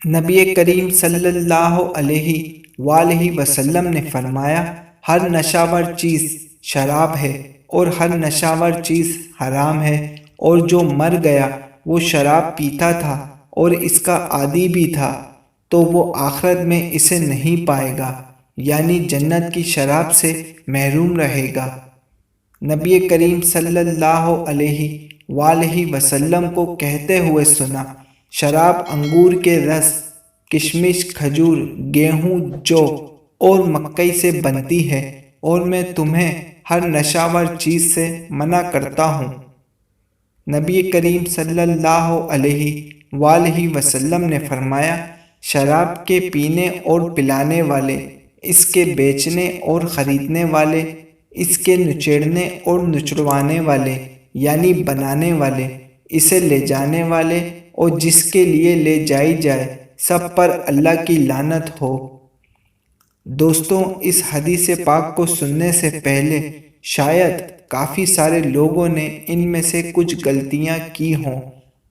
نبی کریم صلی اللہ علیہ وآلہ وسلم نے فرمایا، ہر نشاور چیز شراب ہے اور ہر نشاور چیز حرام ہے، اور جو مر گیا وہ شراب پیتا تھا اور اس کا عادی بھی تھا تو وہ آخرت میں اسے نہیں پائے گا، یعنی جنت کی شراب سے محروم رہے گا۔ نبی کریم صلی اللہ علیہ وآلہ وسلم کو کہتے ہوئے سنا، شراب انگور کے رس، کشمش، کھجور، گیہوں، جو اور مکئی سے بنتی ہے، اور میں تمہیں ہر نشاور چیز سے منع کرتا ہوں۔ نبی کریم صلی اللہ علیہ وآلہ وسلم نے فرمایا، شراب کے پینے اور پلانے والے، اس کے بیچنے اور خریدنے والے، اس کے نچوڑنے اور نچڑوانے والے یعنی بنانے والے، اسے لے جانے والے اور جس کے لیے لے جائی جائے، سب پر اللہ کی لعنت ہو۔ دوستوں، اس حدیث پاک کو سننے سے پہلے شاید کافی سارے لوگوں نے ان میں سے کچھ غلطیاں کی ہوں۔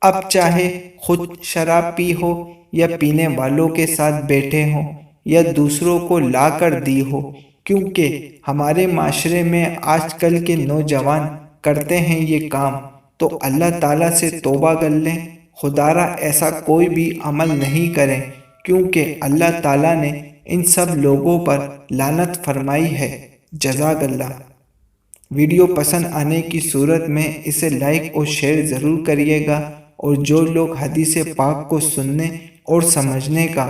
اب چاہے خود شراب پی ہو یا پینے والوں کے ساتھ بیٹھے ہوں یا دوسروں کو لا کر دی ہو، کیونکہ ہمارے معاشرے میں آج کل کے نوجوان کرتے ہیں یہ کام، تو اللہ تعالیٰ سے توبہ کر لیں، خدارا ایسا کوئی بھی عمل نہیں کریں، کیونکہ اللہ تعالیٰ نے ان سب لوگوں پر لعنت فرمائی ہے۔ جزاک اللہ۔ ویڈیو پسند آنے کی صورت میں اسے لائک اور شیئر ضرور کریے گا، اور جو لوگ حدیث پاک کو سننے اور سمجھنے کا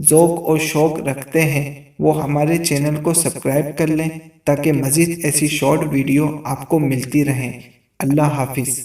ذوق اور شوق رکھتے ہیں وہ ہمارے چینل کو سبسکرائب کر لیں تاکہ مزید ایسی شارٹ ویڈیو آپ کو ملتی رہیں۔ اللہ حافظ۔